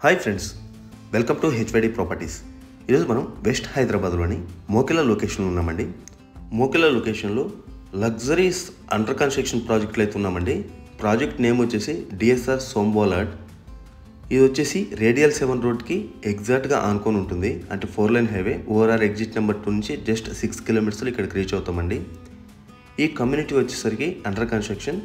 Hi friends, welcome to HYD properties. ఈరోజు మనం west హైదరాబాద్లోని మోకిలా లొకేషన్లో ఉన్నామండి. మోకిలా లొకేషన్లో లగ్జరీస్ అండర్ కన్స్ట్రక్షన్ ప్రాజెక్టులు అయితే ఉన్నామండి. ప్రాజెక్ట్ నేమ్ వచ్చేసి డిఎస్ఆర్ సోంబోలాడ్. ఇది వచ్చేసి రేడియల్ 7 రోడ్కి ఎగ్జాక్ట్గా ఆనుకొని ఉంటుంది. అంటే 4 line highway ORR exit number 2 నుంచి జస్ట్ 6 కిలోమీటర్స్లో ఇక్కడికి రీచ్ అవుతామండి. ఈ కమ్యూనిటీ వచ్చేసరికి అండర్ కన్స్ట్రక్షన్.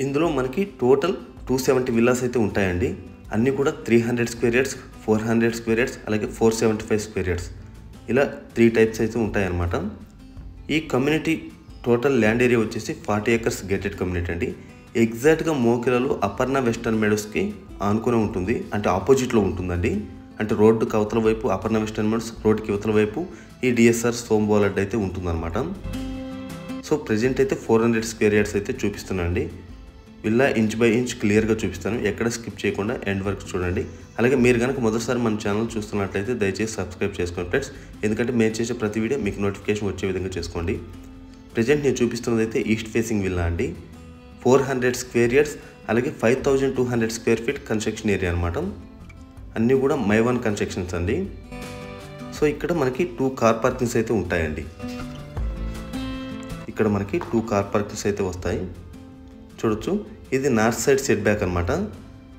ఇందులో మనకి టోటల్ 270 విల్లాస్ అయితే ఉంటాయండి. అన్నీ కూడా 300 స్క్వేర్ యార్డ్స్, 400 స్క్వేర్ యార్డ్స్, అలాగే 475 స్క్వేర్ యార్డ్స్, ఇలా 3 టైప్స్ అయితే ఉంటాయన్నమాట. ఈ కమ్యూనిటీ టోటల్ ల్యాండ్ ఏరియా వచ్చేసి 40 acres గేటెడ్ కమ్యూనిటీ అండి. ఎగ్జాక్ట్గా మోకిలాలో అపర్ణ వెస్టర్న్ మెడోస్కి ఆనుకునే ఉంటుంది. అంటే ఆపోజిట్లో ఉంటుందండి. అంటే రోడ్డుకి అవతల వైపు అపర్ణ వెస్టర్న్ మెడోస్, రోడ్డుకి అవతల వైపు ఈ డిఎస్ఆర్ సోంబోలాడ్ అయితే ఉంటుందన్నమాట. సో ప్రజెంట్ అయితే 400 స్క్వేర్ యార్డ్స్ అయితే చూపిస్తున్నానండి. విల్లా ఇంచ్ బై ఇంచ్ క్లియర్గా చూపిస్తాను. ఎక్కడ స్కిప్ చేయకుండా ఎండ్ వరకు చూడండి. అలాగే మీరు కనుక మొదటిసారి మన ఛానల్ చూస్తున్నట్లయితే దయచేసి సబ్స్క్రైబ్ చేసుకోండి ఫ్రెండ్స్. ఎందుకంటే మేము చేసే ప్రతి వీడియో మీకు నోటిఫికేషన్ వచ్చే విధంగా చేసుకోండి. ప్రజెంట్ నేను చూపిస్తున్నది అయితే ఈస్ట్ ఫేసింగ్ విల్లా అండి. 400 స్క్వేర్ యార్డ్స్, అలాగే 5200 స్క్వేర్ ఫీట్ కన్స్ట్రక్షన్ ఏరియా అనమాట. అన్నీ కూడా మై1 కన్స్ట్రక్షన్స్ అండి. సో ఇక్కడ మనకి 2 కార్ పార్కింగ్స్ అయితే ఉంటాయండి. ఇక్కడ మనకి 2 కార్ పార్కింగ్స్ అయితే వస్తాయి, చూడొచ్చు. ఇది నార్త్ సైడ్ సెట్ బ్యాక్ అనమాట.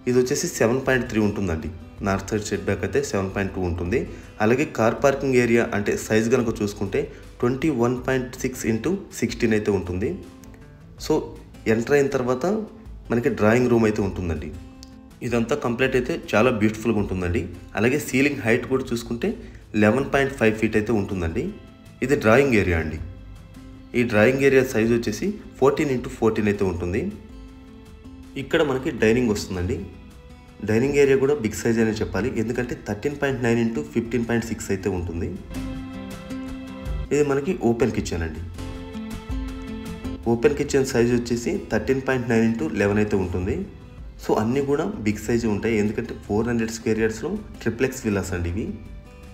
ఇది వచ్చేసి 7.3 ఉంటుందండి. నార్త్ సైడ్ సెట్ బ్యాక్ అయితే 7.2 ఉంటుంది. అలాగే కార్ పార్కింగ్ ఏరియా అంటే సైజ్ కనుక చూసుకుంటే 21.6 × 16 అయితే ఉంటుంది. సో ఎంటర్ అయిన తర్వాత మనకి డ్రాయింగ్ రూమ్ అయితే ఉంటుందండి. ఇదంతా కంప్లీట్ అయితే చాలా బ్యూటిఫుల్గా ఉంటుందండి. అలాగే సీలింగ్ హైట్ కూడా చూసుకుంటే 11.5 feet అయితే ఉంటుందండి. ఇది డ్రాయింగ్ ఏరియా అండి. ఈ డ్రాయింగ్ ఏరియా సైజ్ వచ్చేసి 14 × 14 అయితే ఉంటుంది. ఇక్కడ మనకి డైనింగ్ వస్తుందండి. డైనింగ్ ఏరియా కూడా బిగ్ సైజ్ అనే చెప్పాలి, ఎందుకంటే 13.9 × 15.6 అయితే ఉంటుంది. ఇది మనకి ఓపెన్ కిచెన్ అండి. ఓపెన్ కిచెన్ సైజ్ వచ్చేసి 13.9 × 11 అయితే ఉంటుంది. సో అన్నీ కూడా బిగ్ సైజ్ ఉంటాయి, ఎందుకంటే 400 స్క్వేర్ యార్డ్స్లో ట్రిప్లెక్స్ విల్లాస్ అండి ఇవి.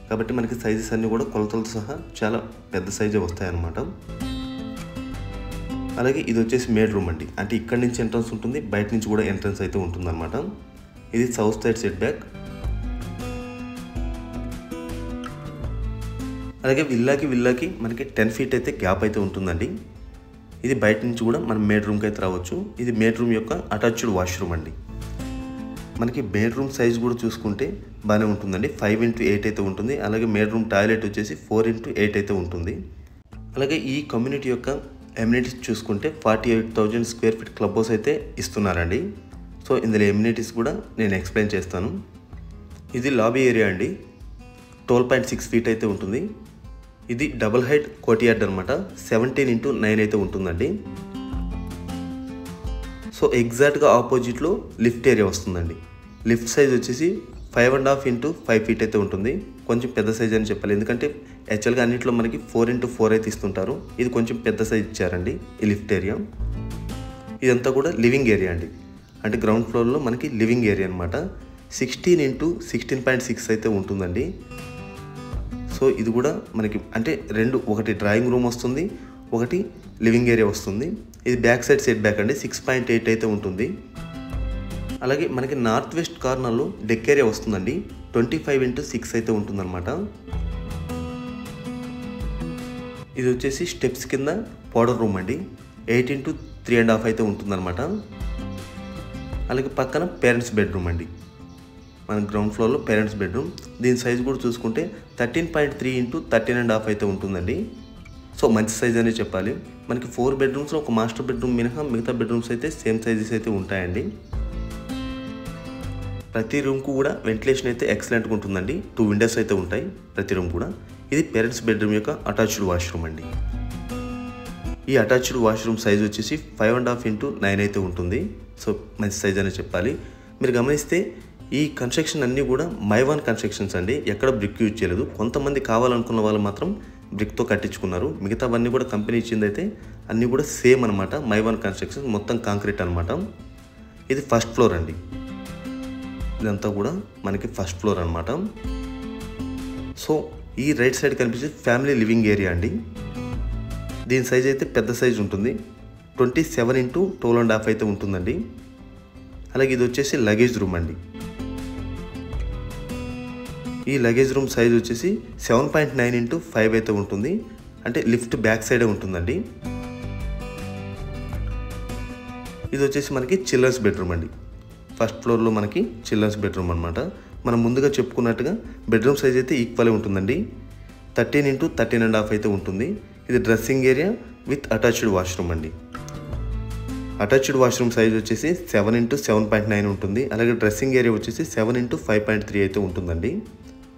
కాబట్టి మనకి సైజెస్ అన్నీ కూడా కొలతలతో సహా చాలా పెద్ద సైజే వస్తాయన్నమాట. అలాగే ఇది వచ్చేసి మేడ్ రూమ్ అండి. అంటే ఇక్కడ నుంచి ఎంట్రన్స్ ఉంటుంది, బయట నుంచి కూడా ఎంట్రన్స్ అయితే ఉంటుందన్నమాట. ఇది సౌత్ సైడ్ సెట్ బ్యాక్. అలాగే విల్లాకి మనకి 10 feet అయితే గ్యాప్ అయితే ఉంటుందండి. ఇది బయట నుంచి కూడా మనం మేడ్ రూమ్కి అయితే రావచ్చు. ఇది మేడ్ రూమ్ యొక్క అటాచ్డ్ వాష్రూమ్ అండి. మనకి బెడ్ రూమ్ సైజ్ కూడా చూసుకుంటే బాగానే ఉంటుందండి. 5 × 8 అయితే ఉంటుంది. అలాగే మేడ్ రూమ్ టాయిలెట్ వచ్చేసి 4 × 8 అయితే ఉంటుంది. అలాగే ఈ కమ్యూనిటీ యొక్క ఎమ్యూనిటీస్ చూసుకుంటే 48,000 స్క్వేర్ ఫీట్ క్లబ్ హౌస్ అయితే ఇస్తున్నారండి. సో ఇందులో ఎమ్యూనిటీస్ కూడా నేను ఎక్స్ప్లెయిన్ చేస్తాను. ఇది లాబీ ఏరియా అండి. 12.6 feet అయితే ఉంటుంది. ఇది డబుల్ హైట్ కోర్ట్యార్డ్ అనమాట. 17 × 9 అయితే ఉంటుందండి. సో ఎగ్జాక్ట్గా ఆపోజిట్లో లిఫ్ట్ ఏరియా వస్తుందండి. లిఫ్ట్ సైజ్ వచ్చేసి 5.5 × 5 feet అయితే ఉంటుంది. కొంచెం పెద్ద సైజ్ అని చెప్పాలి, ఎందుకంటే యాక్చువల్గా అన్నింటిలో మనకి 4 × 4 అయితే ఇస్తుంటారు. ఇది కొంచెం పెద్ద సైజ్ ఇచ్చారండి ఈ లిఫ్ట్ ఏరియా. ఇదంతా కూడా లివింగ్ ఏరియా అండి. అంటే గ్రౌండ్ ఫ్లోర్లో మనకి లివింగ్ ఏరియా అనమాట. 16 × 16.6 అయితే ఉంటుందండి. సో ఇది కూడా మనకి అంటే ఒకటి డ్రాయింగ్ రూమ్ వస్తుంది, ఒకటి లివింగ్ ఏరియా వస్తుంది. ఇది బ్యాక్ సైడ్ సెట్ బ్యాక్ అండి. 6.8 అయితే ఉంటుంది. అలాగే మనకి నార్త్ వెస్ట్ కార్నర్లో డెక్ ఏరియా వస్తుందండి. 25 × 6 అయితే ఉంటుందన్నమాట. ఇది వచ్చేసి స్టెప్స్ కింద పౌడర్ రూమ్ అండి. 8 × 3.5 అయితే ఉంటుందన్నమాట. అలాగే పక్కన పేరెంట్స్ బెడ్రూమ్ అండి. మన గ్రౌండ్ ఫ్లోర్లో పేరెంట్స్ బెడ్రూమ్. దీని సైజ్ కూడా చూసుకుంటే 13.3 × 13.5 అయితే ఉంటుందండి. సో మంచి సైజ్ అనే చెప్పాలి. మనకి 4 bedrooms ఒక మాస్టర్ బెడ్రూమ్ మినహా మిగతా బెడ్రూమ్స్ అయితే సేమ్ సైజెస్ అయితే ఉంటాయండి. ప్రతి రూమ్కు కూడా వెంటిలేషన్ అయితే ఎక్సలెంట్గా ఉంటుందండి. 2 windows అయితే ఉంటాయి ప్రతి రూమ్ కూడా. ఇది పేరెంట్స్ బెడ్రూమ్ యొక్క అటాచ్డ్ వాష్రూమ్ అండి. ఈ అటాచ్డ్ వాష్రూమ్ సైజ్ వచ్చేసి 5.5 × 9 అయితే ఉంటుంది. సో మంచి సైజ్ అనే చెప్పాలి. మీరు గమనిస్తే ఈ కన్స్ట్రక్షన్ అన్నీ కూడా మై1 కన్స్ట్రక్షన్స్ అండి. ఎక్కడ బ్రిక్ యూజ్ చేయలేదు. కొంతమంది కావాలనుకున్న వాళ్ళు మాత్రం బ్రిక్తో కట్టించుకున్నారు. మిగతావన్నీ కూడా కంపెనీ ఇచ్చింది అయితే అన్నీ కూడా సేమ్ అనమాట. మై1 కన్స్ట్రక్షన్, మొత్తం కాంక్రీట్ అనమాట. ఇది ఫస్ట్ ఫ్లోర్ అండి. ఇదంతా కూడా మనకి ఫస్ట్ ఫ్లోర్ అనమాట. సో ఈ రైట్ సైడ్ కనిపించే ఫ్యామిలీ లివింగ్ ఏరియా అండి. దీని సైజ్ అయితే పెద్ద సైజ్ ఉంటుంది. 27 × 12.5 అయితే ఉంటుందండి. అలాగే ఇది వచ్చేసి లగేజ్ రూమ్ అండి. ఈ లగేజ్ రూమ్ సైజ్ వచ్చేసి 7.9 ఇంటూ 5 అయితే ఉంటుంది, అంటే లిఫ్ట్ బ్యాక్ సైడే ఉంటుందండి. ఇది వచ్చేసి మనకి చిల్డ్రన్స్ బెడ్రూమ్ అండి. ఫస్ట్ ఫ్లోర్లో మనకి చిల్డ్రన్స్ బెడ్రూమ్ అనమాట. మనం ముందుగా చెప్పుకున్నట్టుగా బెడ్రూమ్ సైజ్ అయితే ఈక్వలే ఉంటుందండి. 13 ఇంటూ 13.5 అయితే ఉంటుంది. ఇది dressing area with attached washroom అండి. అటాచ్డ్ వాష్రూమ్ సైజ్ వచ్చేసి 7 ఇంటూ 7.9 ఉంటుంది. అలాగే డ్రెస్సింగ్ ఏరియా వచ్చేసి 7 ఇంటూ 5.3 అయితే ఉంటుందండి.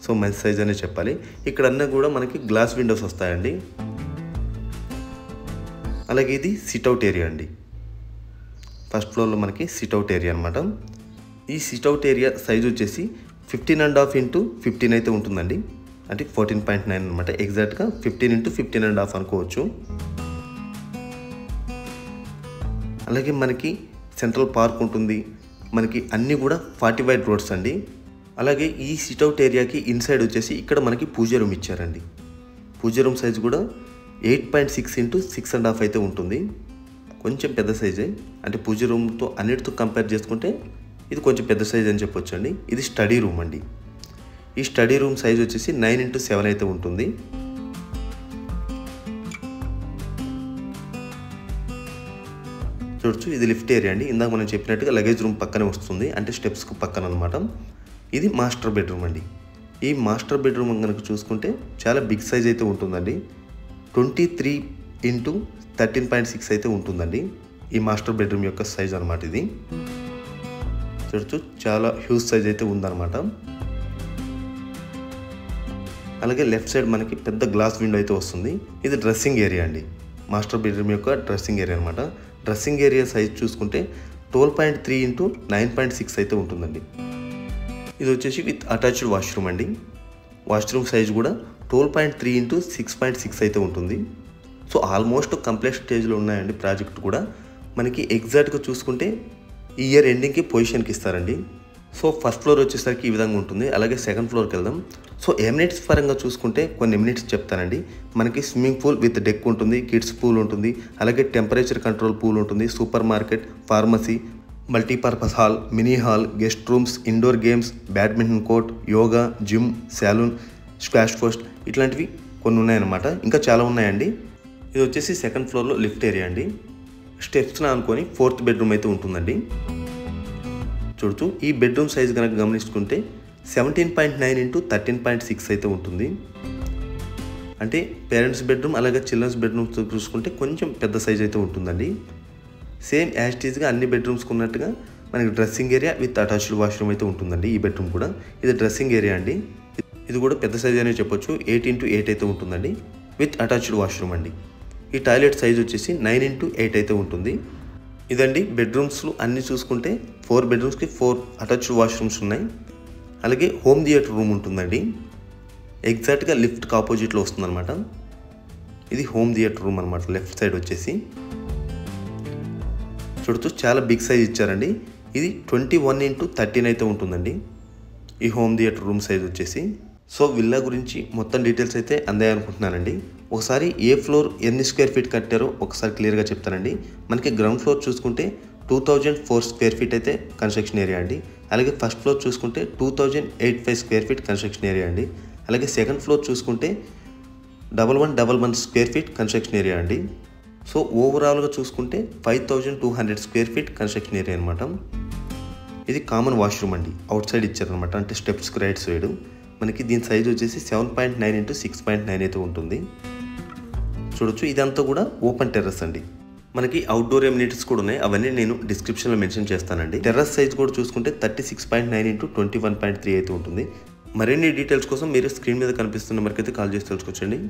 సో మంచి సైజ్ అనే చెప్పాలి. ఇక్కడ అన్నీ కూడా మనకి గ్లాస్ విండోస్ వస్తాయండి. అలాగే ఇది సిట్అవుట్ ఏరియా అండి. ఫస్ట్ ఫ్లోర్లో మనకి సిట్అవుట్ ఏరియా అనమాట. ఈ సిట్అవుట్ ఏరియా సైజ్ వచ్చేసి 15.5 ఇంటూ 15 అయితే ఉంటుందండి, అంటే 14.9 అనమాట. ఎగ్జాక్ట్గా 15 ఇంటూ 15.5 అనుకోవచ్చు. అలాగే మనకి సెంట్రల్ పార్క్ ఉంటుంది. మనకి అన్నీ కూడా 40 వైడ్ రోడ్స్ అండి. అలాగే ఈ సిట్అవుట్ ఏరియాకి ఇన్సైడ్ వచ్చేసి ఇక్కడ మనకి పూజ రూమ్ ఇచ్చారండి. పూజ రూమ్ సైజ్ కూడా 8.6 ఇంటూ 6.5 అయితే ఉంటుంది. కొంచెం పెద్ద సైజే, అంటే పూజ రూమ్తో అన్నిటితో కంపేర్ చేసుకుంటే ఇది కొంచెం పెద్ద సైజ్ అని చెప్పొచ్చు అండి. ఇది స్టడీ రూమ్ అండి. ఈ స్టడీ రూమ్ సైజ్ వచ్చేసి 9 ఇంటూ 7 అయితే ఉంటుంది. చూడొచ్చు, ఇది లిఫ్ట్ ఏరియా అండి. ఇందాక మనం చెప్పినట్టుగా లగేజ్ రూమ్ పక్కనే వస్తుంది, అంటే స్టెప్స్కు పక్కన అనమాట. ఇది మాస్టర్ బెడ్రూమ్ అండి. ఈ మాస్టర్ బెడ్రూమ్ కనుక చూసుకుంటే చాలా బిగ్ సైజ్ అయితే ఉంటుందండి. 23 ఇంటూ 13.6 అయితే ఉంటుందండి. ఈ మాస్టర్ బెడ్రూమ్ యొక్క సైజ్ అనమాట ఇది. చూడొచ్చు, చాలా హ్యూజ్ సైజ్ అయితే ఉందన్నమాట. అలాగే లెఫ్ట్ సైడ్ మనకి పెద్ద గ్లాస్ విండో అయితే వస్తుంది. ఇది డ్రెస్సింగ్ ఏరియా అండి. మాస్టర్ బెడ్రూమ్ యొక్క డ్రెస్సింగ్ ఏరియా అనమాట. డ్రెస్సింగ్ ఏరియా సైజ్ చూసుకుంటే 12.3 ఇంటూ 9.6 అయితే ఉంటుందండి. ఇది వచ్చేసి విత్ అటాచ్డ్ వాష్రూమ్ అండి. వాష్రూమ్ సైజ్ కూడా 12.3 ఇంటూ 6.6 అయితే ఉంటుంది. సో ఆల్మోస్ట్ కంప్లీట్ స్టేజ్లో ఉన్నాయండి ప్రాజెక్ట్ కూడా. మనకి ఎగ్జాక్ట్గా చూసుకుంటే ఈ ఇయర్ ఎండింగ్కి పొజిషన్కి ఇస్తారండి. సో ఫస్ట్ ఫ్లోర్ వచ్చేసరికి ఈ విధంగా ఉంటుంది. అలాగే సెకండ్ ఫ్లోర్కి వెళ్దాం. సో ఎమినిట్స్ పరంగా చూసుకుంటే కొన్ని ఎమినిట్స్ చెప్తానండి. మనకి స్విమ్మింగ్ పూల్ విత్ డెక్ ఉంటుంది, కిడ్స్ పూల్ ఉంటుంది, అలాగే టెంపరేచర్ కంట్రోల్ పూల్ ఉంటుంది, super market, pharmacy, multipurpose hall, mini hall, guest rooms, indoor games, badminton court, yoga, gym, salon, squash post, ఇట్లాంటివి కొన్ని ఉన్నాయన్నమాట. ఇంకా చాలా ఉన్నాయండి. ఇది వచ్చేసి సెకండ్ ఫ్లోర్లో లిఫ్ట్ ఏరియా అండి. స్టెప్స్ని అనుకొని 4th బెడ్రూమ్ అయితే ఉంటుందండి. చూడొచ్చు, ఈ బెడ్రూమ్ సైజ్ కనుక గమనించుకుంటే 17.9 ఇంటూ 13.6 అయితే ఉంటుంది. అంటే పేరెంట్స్ బెడ్రూమ్ అలాగే చిల్డ్రన్స్ బెడ్రూమ్ చూసుకుంటే కొంచెం పెద్ద సైజ్ అయితే ఉంటుందండి. సేమ్ యాస్టీజ్గా అన్ని బెడ్రూమ్స్కి ఉన్నట్టుగా మనకి dressing area with attached washroom అయితే ఉంటుందండి. ఈ బెడ్రూమ్ కూడా ఇది డ్రెస్సింగ్ ఏరియా అండి. ఇది కూడా పెద్ద సైజ్ అనే చెప్పొచ్చు. 8 ఇంటూ 8 అయితే ఉంటుందండి విత్ అటాచ్డ్ వాష్రూమ్ అండి. ఈ టాయిలెట్ సైజ్ వచ్చేసి 9 ఇంటూ 8 అయితే ఉంటుంది. ఇదండి బెడ్రూమ్స్లో అన్నీ చూసుకుంటే 4 బెడ్రూమ్స్కి 4 అటాచ్డ్ వాష్రూమ్స్ ఉన్నాయి. అలాగే హోమ్ థియేటర్ రూమ్ ఉంటుందండి. ఎగ్జాక్ట్గా లిఫ్ట్కి ఆపోజిట్లో వస్తుందన్నమాట. ఇది హోమ్ థియేటర్ రూమ్ అనమాట. లెఫ్ట్ సైడ్ వచ్చేసి చూడొచ్చు, చాలా బిగ్ సైజ్ ఇచ్చారండి. ఇది 21 ఇంటూ 13 అయితే ఉంటుందండి ఈ హోమ్ థియేటర్ రూమ్ సైజ్ వచ్చేసి. సో విల్లా గురించి మొత్తం డీటెయిల్స్ అయితే అందాయి అనుకుంటున్నానండి. ఒకసారి ఏ ఫ్లోర్ ఎన్ని స్క్వేర్ ఫీట్ కట్టారో ఒకసారి క్లియర్గా చెప్తానండి. మనకి గ్రౌండ్ ఫ్లోర్ చూసుకుంటే 2004 స్క్వేర్ ఫీట్ అయితే కన్స్ట్రక్షన్ ఏరియా అండి. అలాగే ఫస్ట్ ఫ్లోర్ చూసుకుంటే 2085 స్క్వేర్ ఫీట్ కన్స్ట్రక్షన్ ఏరియా అండి. అలాగే సెకండ్ ఫ్లోర్ చూసుకుంటే 1111 స్క్వేర్ ఫీట్ కన్స్ట్రక్షన్ ఏరియా అండి. సో ఓవరాల్గా చూసుకుంటే 5200 స్క్వేర్ ఫీట్ కన్స్ట్రక్షన్ ఏరియా అనమాట. ఇది కామన్ వాష్రూమ్ అండి. అవుట్ సైడ్ ఇచ్చారనమాట, అంటే స్టెప్స్కి రైట్ సైడ్. మనకి దీని సైజ్ వచ్చేసి 7.9 ఇంటూ 6.9 అయితే ఉంటుంది. చూడొచ్చు, ఇదంతా కూడా ఓపెన్ టెర్రస్ అండి. మనకి అవుట్డోర్ ఎమ్యూనిటీస్ కూడా ఉన్నాయి, అవన్నీ నేను డిస్క్రిప్షన్లో మెన్షన్ చేస్తానండి. టెర్రస్ సైజ్ కూడా చూసుకుంటే 36.9 ఇంటూ 21.3 అయితే ఉంటుంది. మరిన్ని డీటెయిల్స్ కోసం మీరు స్క్రీన్ మీద కనిపిస్తున్న నెంబర్కి అయితే కాల్ చేసి తెలుసుకోవచ్చండి.